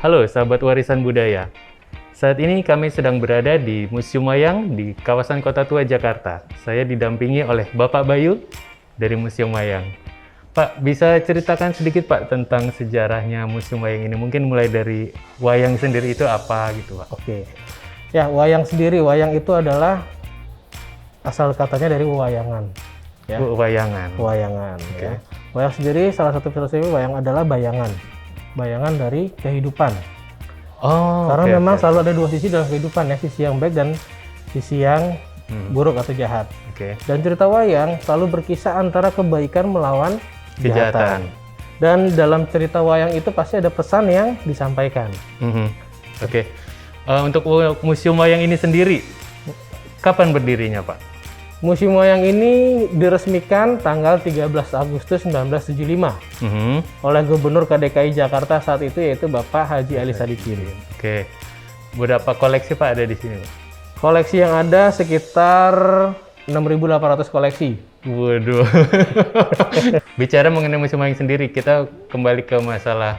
Halo sahabat warisan budaya. Saat ini kami sedang berada di Museum Wayang di kawasan Kota Tua, Jakarta. Saya didampingi oleh Bapak Bayu dari Museum Wayang. Pak, bisa ceritakan sedikit Pak tentang sejarahnya Museum Wayang ini? Mungkin mulai dari wayang sendiri itu apa gitu Pak? Oke. Ya, wayang sendiri, wayang itu adalah asal katanya dari wewayangan. Ya. Wayangan. Wewayangan. Oke. Ya. Wayang sendiri salah satu filosofi wayang adalah bayangan. Bayangan dari kehidupan. Oh, Karena oke, memang oke. selalu ada dua sisi dalam kehidupan ya, sisi yang baik dan sisi yang buruk atau jahat. Oke. Dan cerita wayang selalu berkisah antara kebaikan melawan Kejahatan. Dan dalam cerita wayang itu pasti ada pesan yang disampaikan. Oke. Untuk Museum Wayang ini sendiri, kapan berdirinya Pak? Museum Wayang ini diresmikan tanggal 13 Agustus 1975 oleh Gubernur KDKI Jakarta saat itu, yaitu Bapak Haji Ali Sadikin. Oke. Berapa koleksi Pak ada di sini? Koleksi yang ada sekitar 6.800 koleksi. Waduh. Bicara mengenai Museum Wayang sendiri, kita kembali ke masalah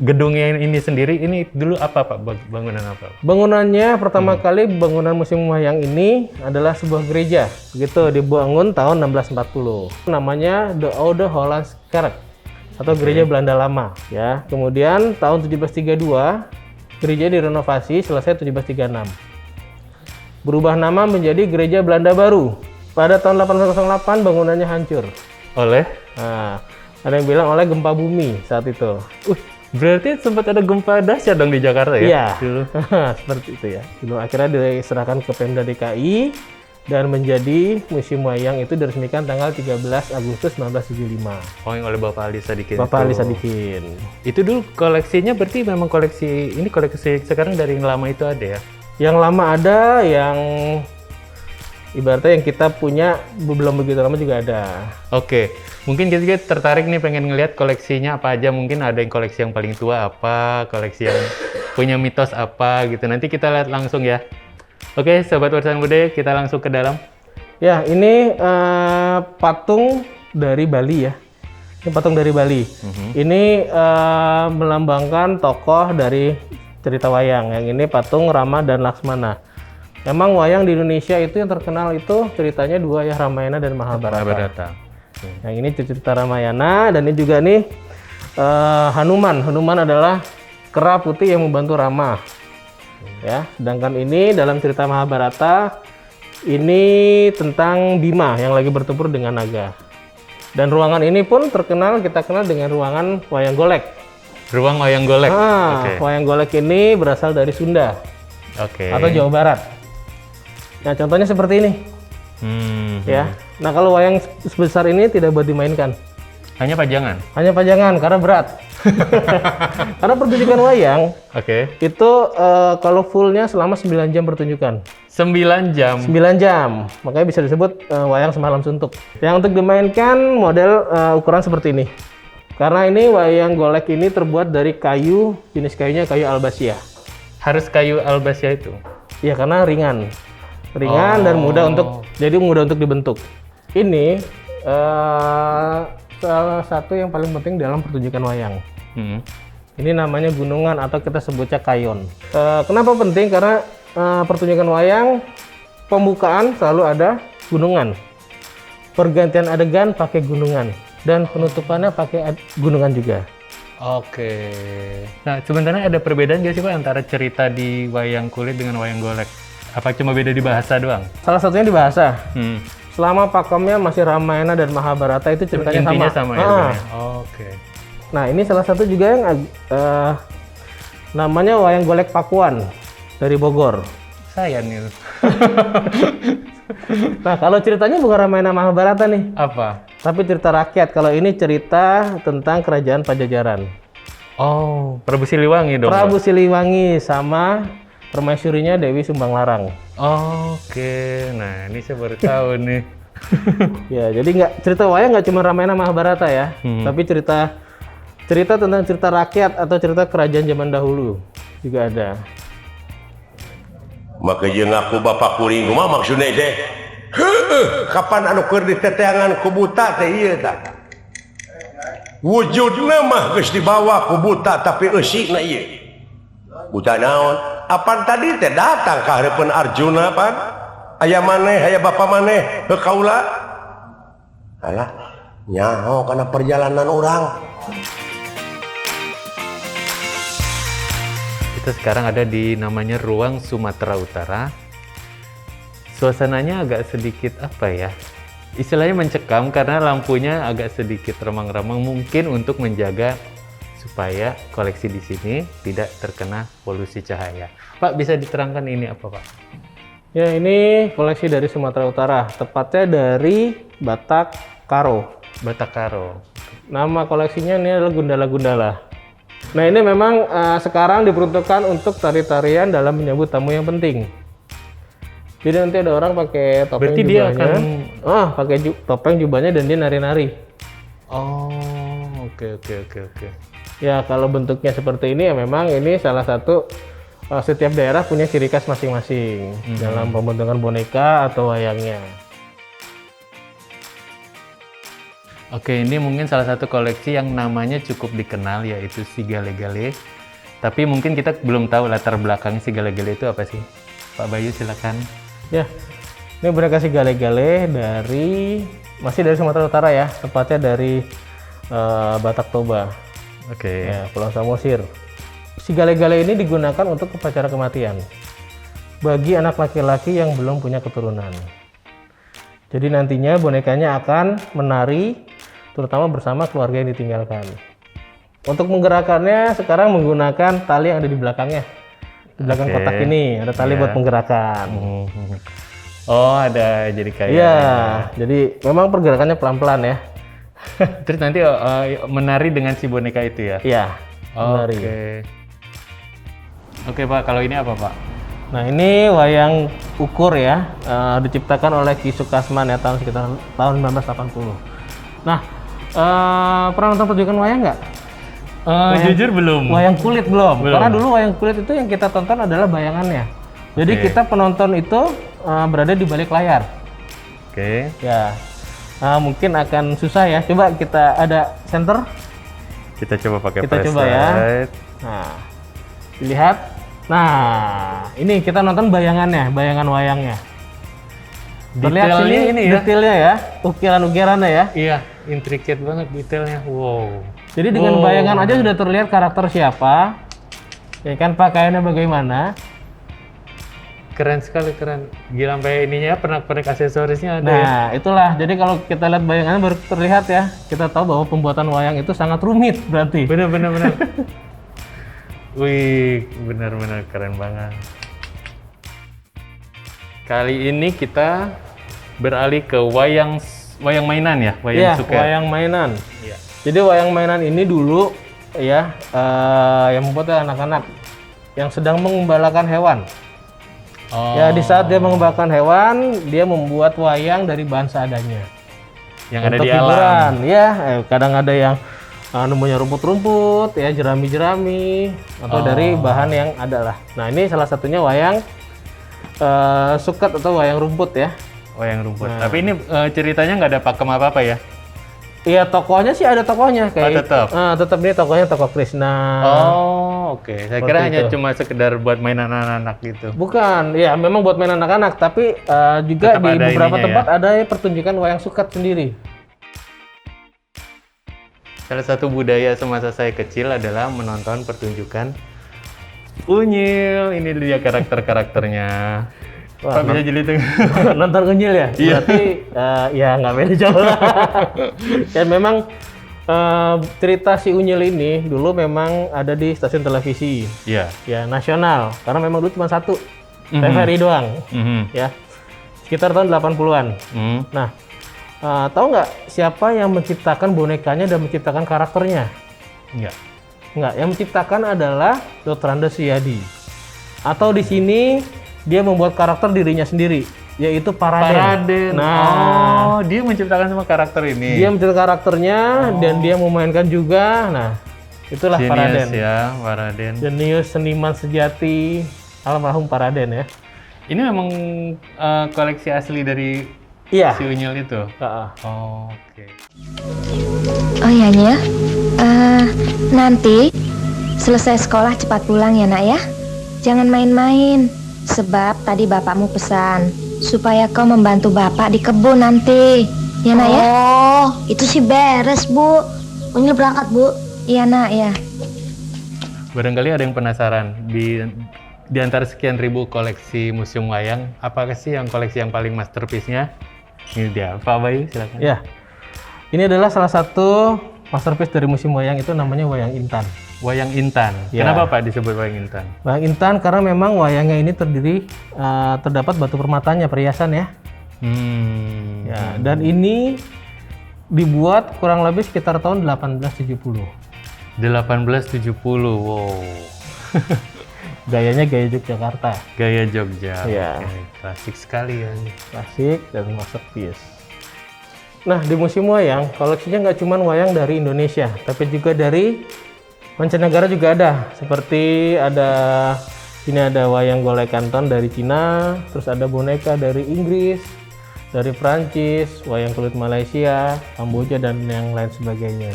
gedungnya ini sendiri. Ini dulu apa Pak? Bangunan apa? Bangunannya pertama kali bangunan Museum Wayang ini adalah sebuah gereja. Begitu, dibangun tahun 1640. Namanya The Oude Hollands Kerk atau Gereja Belanda Lama ya. Kemudian tahun 1732 gereja direnovasi, selesai 1736. Berubah nama menjadi Gereja Belanda Baru. Pada tahun 1808 bangunannya hancur. Oleh? Nah, ada yang bilang oleh gempa bumi saat itu. Berarti sempat ada gempa dahsyat dong di Jakarta ya? Iya, Dulu. seperti itu ya. Dulu akhirnya diserahkan ke Pemda DKI dan menjadi Museum Wayang itu diresmikan tanggal 13 Agustus 1975. Oh, yang oleh Bapak Ali Sadikin. Bapak Ali itu. Sadikin. Itu dulu koleksinya berarti memang koleksi sekarang dari yang lama itu ada ya? Yang lama ada, yang ibaratnya yang kita punya belum begitu lama juga ada. Oke, mungkin kita juga tertarik nih pengen ngelihat koleksinya apa aja. Mungkin ada yang koleksi yang paling tua apa, koleksi yang punya mitos apa gitu. Nanti kita lihat langsung ya. Oke, Sobat Warisan Budaya, kita langsung ke dalam. Ya, ini patung dari Bali ya. Ini patung dari Bali. Ini melambangkan tokoh dari cerita wayang. Yang ini patung Rama dan Laksmana. Memang wayang di Indonesia itu yang terkenal itu ceritanya dua ya, Ramayana dan Mahabharata. Yang ini cerita Ramayana, dan ini juga nih Hanuman. Hanuman adalah kera putih yang membantu Rama. Ya, sedangkan ini dalam cerita Mahabharata ini tentang Bima yang lagi bertempur dengan naga. Dan ruangan ini pun terkenal, kita kenal dengan ruangan wayang golek. Ruang wayang golek. Wayang golek ini berasal dari Sunda atau Jawa Barat. Nah, contohnya seperti ini. Ya. Nah, kalau wayang sebesar ini tidak buat dimainkan. Hanya pajangan. Hanya pajangan karena berat. Karena pertunjukan wayang itu kalau fullnya selama 9 jam pertunjukan. 9 jam. 9 jam. Makanya bisa disebut wayang semalam suntuk. Yang untuk dimainkan model ukuran seperti ini. Karena ini wayang golek ini terbuat dari kayu, jenis kayunya kayu albasia. Harus kayu albasia itu? Iya, karena ringan. Ringan dan mudah untuk dibentuk. Ini salah satu yang paling penting dalam pertunjukan wayang. Ini namanya gunungan atau kita sebutnya kayon. Kenapa penting? Karena pertunjukan wayang pembukaan selalu ada gunungan. Pergantian adegan pakai gunungan dan penutupannya pakai gunungan juga. Oke. Nah, sebenarnya ada perbedaan nggak sih Pak antara cerita di wayang kulit dengan wayang golek? Apa cuma beda di bahasa doang? Salah satunya di bahasa. Selama pakemnya masih Ramayana dan Mahabharata itu ceritanya intinya sama. ya? Oke. Nah, ini salah satu juga yang namanya wayang golek Pakuan dari Bogor. Saya nih. Nah, kalau ceritanya bukan Ramayana Mahabharata nih. Apa? Tapi cerita rakyat. Kalau ini cerita tentang kerajaan Pajajaran. Oh, Prabu Siliwangi dong. Prabu Siliwangi sama permaisurinya Dewi Sumbanglarang. Oke. Nah, ini saya baru tahu nih. Ya, jadi cerita wayang nggak cuma Ramayana Mahabharata ya, tapi cerita tentang cerita rakyat atau cerita kerajaan zaman dahulu juga ada. Maka jeung aku bapak kuring mah maksudnya teh kapan anu keur diteteangan ku buta teh ieu tah wujudna mah geus dibawa ku buta tapi eusina ieu. Buta naon? Apan tadi teh datang ka hareupeun Arjuna pan? Aya maneh, aya bapa maneh, heuh kaula. Alah, nyaho kana perjalanan orang. Kita sekarang ada di namanya Ruang Sumatera Utara. Suasananya agak sedikit apa ya? Istilahnya mencekam karena lampunya agak sedikit remang-remang, mungkin untuk menjaga supaya koleksi di sini tidak terkena polusi cahaya. Pak, bisa diterangkan ini apa, Pak? Ya, ini koleksi dari Sumatera Utara, tepatnya dari Batak Karo. Batak Karo. Nama koleksinya ini adalah Gundala-Gundala. Nah, ini memang sekarang diperuntukkan untuk tari-tarian dalam menyambut tamu yang penting. Jadi nanti ada orang pakai topeng Berarti dia jubahnya. akan Pakai topeng jubahnya dan dia nari-nari. Oh, oke. Ya, kalau bentuknya seperti ini ya memang ini salah satu setiap daerah punya ciri khas masing-masing dalam pembentukan boneka atau wayangnya. Oke, ini mungkin salah satu koleksi yang namanya cukup dikenal, yaitu si Gale-Gale. Tapi mungkin kita belum tahu latar belakang si Gale-Gale itu apa sih? Pak Bayu, silakan. Ya, ini boneka si Gale-Gale masih dari Sumatera Utara ya, tepatnya dari Batak Toba, Oke. ya, Pulau Samosir. Si Gale-Gale ini digunakan untuk upacara kematian bagi anak laki-laki yang belum punya keturunan. Jadi nantinya bonekanya akan menari, terutama bersama keluarga yang ditinggalkan. Untuk menggerakkannya sekarang menggunakan tali yang ada di belakangnya. Di belakang kotak ini ada tali buat menggerakkan. Oh, ada jadi kayak. Iya, jadi memang pergerakannya pelan-pelan ya. Terus nanti menari dengan si boneka itu ya? Iya, menari. Oke, Pak. Kalau ini apa, Pak? Nah, ini wayang ukur ya, diciptakan oleh Ki Sukasman ya sekitar tahun 1980. Nah, pernah nonton pertunjukan wayang nggak? Jujur belum. Wayang kulit belum. Karena dulu wayang kulit itu yang kita tonton adalah bayangannya. Jadi kita penonton itu berada di balik layar. Oke. Ya, mungkin akan susah ya. Coba kita ada center. Kita coba pakai Kita coba ya. Nah, dilihat. Nah, ini kita nonton bayangannya, bayangan wayangnya. Terlihat Detailnya sini ini ya. detailnya ya, ukiran-ukirannya ya. Iya, intricate banget detailnya. Wow. Jadi dengan bayangan aja sudah terlihat karakter siapa, ya kan, pakaiannya bagaimana. Keren sekali, keren. Gila, sampai ininya pernak-pernik aksesorisnya ada ya. Nah, itulah. Jadi kalau kita lihat bayangannya baru terlihat ya, kita tahu bahwa pembuatan wayang itu sangat rumit berarti. Bener. Wih, benar-benar keren banget. Kali ini kita beralih ke wayang mainan ya, wayang suket. Wayang mainan. Iya. Jadi wayang mainan ini dulu ya yang membuat anak-anak yang sedang mengembalakan hewan. Oh. Ya, di saat dia mengembalakan hewan, dia membuat wayang dari bahan seadanya. Yang ada Untuk di hiburan. alam. Ya, kadang ada yang namanya rumput-rumput, ya jerami-jerami, atau dari bahan yang ada lah. Nah, ini salah satunya wayang suket atau wayang rumput ya. Wayang rumput. Tapi ini ceritanya nggak ada pakem apa-apa ya? Iya, tokohnya sih ada tokohnya kayak. tetap? Tetap ini tokohnya tokoh Krishna. Oh, oke. Saya kira Seperti hanya itu. cuma sekedar buat mainan anak-anak gitu. Bukan, ya memang buat main anak-anak, tapi juga Tetap di ada beberapa ininya tempat ada pertunjukan wayang suket sendiri. Salah satu budaya semasa saya kecil adalah menonton pertunjukan Unyil. Ini dia karakter-karakternya. Wah, Pak bisa jadi itu? Nonton Unyil ya? Iya. Berarti ya nggak beda jauh lah. Dan memang cerita si Unyil ini dulu memang ada di stasiun televisi Iya. ya nasional, karena memang dulu cuma satu TVRI doang ya, sekitar tahun 80-an. Nah, tahu nggak siapa yang menciptakan bonekanya dan menciptakan karakternya? Nggak, yang menciptakan adalah Dr. Andes Suyadi. Atau di sini dia membuat karakter dirinya sendiri, yaitu Paraden. Nah, dia menciptakan semua karakter ini. dia menciptakan karakternya dan dia memainkan juga. Nah, itulah Genius Paraden. ya, Paraden. Jenius seniman sejati, almarhum Paraden ya. Ini memang koleksi asli dari Iya. Si Unyil itu? Heeh. Oh, oke. Oh iya Nyil, nanti selesai sekolah cepat pulang ya nak ya. Jangan main-main, sebab tadi bapakmu pesan supaya kau membantu bapak di kebun nanti. Ya nak ya? Oh, itu sih beres, Bu. Unyil berangkat, Bu. Iya nak ya. Barangkali ada yang penasaran, di antara sekian ribu koleksi museum wayang, apakah sih yang koleksi yang paling masterpiece-nya? Ini dia, Pak Bayu, silakan. Ya. Ini adalah salah satu masterpiece dari museum wayang, itu namanya Wayang Intan. Wayang Intan. Ya. Kenapa Pak disebut Wayang Intan? Wayang Intan karena memang wayangnya ini terdapat batu permatanya, perhiasan ya. Ya, dan ini dibuat kurang lebih sekitar tahun 1870. 1870, wow. Gayanya gaya Yogyakarta. Gaya Jogja. Iya. Oke, klasik sekali ya. Klasik dan masterpiece. Nah, di Museum Wayang, koleksinya nggak cuma wayang dari Indonesia, tapi juga dari mancanegara juga ada. Seperti ini ada wayang golek kanton dari Cina, terus ada boneka dari Inggris, dari Prancis, wayang kulit Malaysia, Kamboja, dan yang lain sebagainya.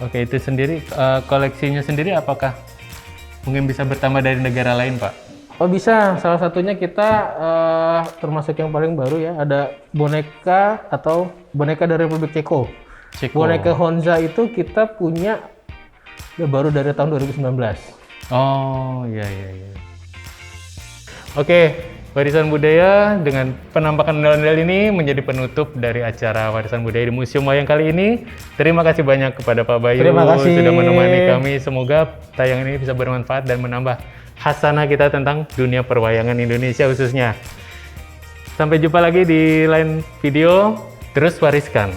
Oke, itu sendiri, koleksinya sendiri apakah mungkin bisa bertambah dari negara lain, Pak? Oh bisa, salah satunya kita termasuk yang paling baru ya, ada boneka dari Republik Ceko. Boneka Honza itu kita punya baru dari tahun 2019. Oh, iya. Oke, warisan budaya dengan penampakan ondel-ondel ini menjadi penutup dari acara warisan budaya di Museum Wayang kali ini. Terima kasih banyak kepada Pak Bayu Terima kasih. sudah menemani kami. Semoga tayangan ini bisa bermanfaat dan menambah hasanah kita tentang dunia perwayangan Indonesia khususnya. Sampai jumpa lagi di lain video. Terus wariskan.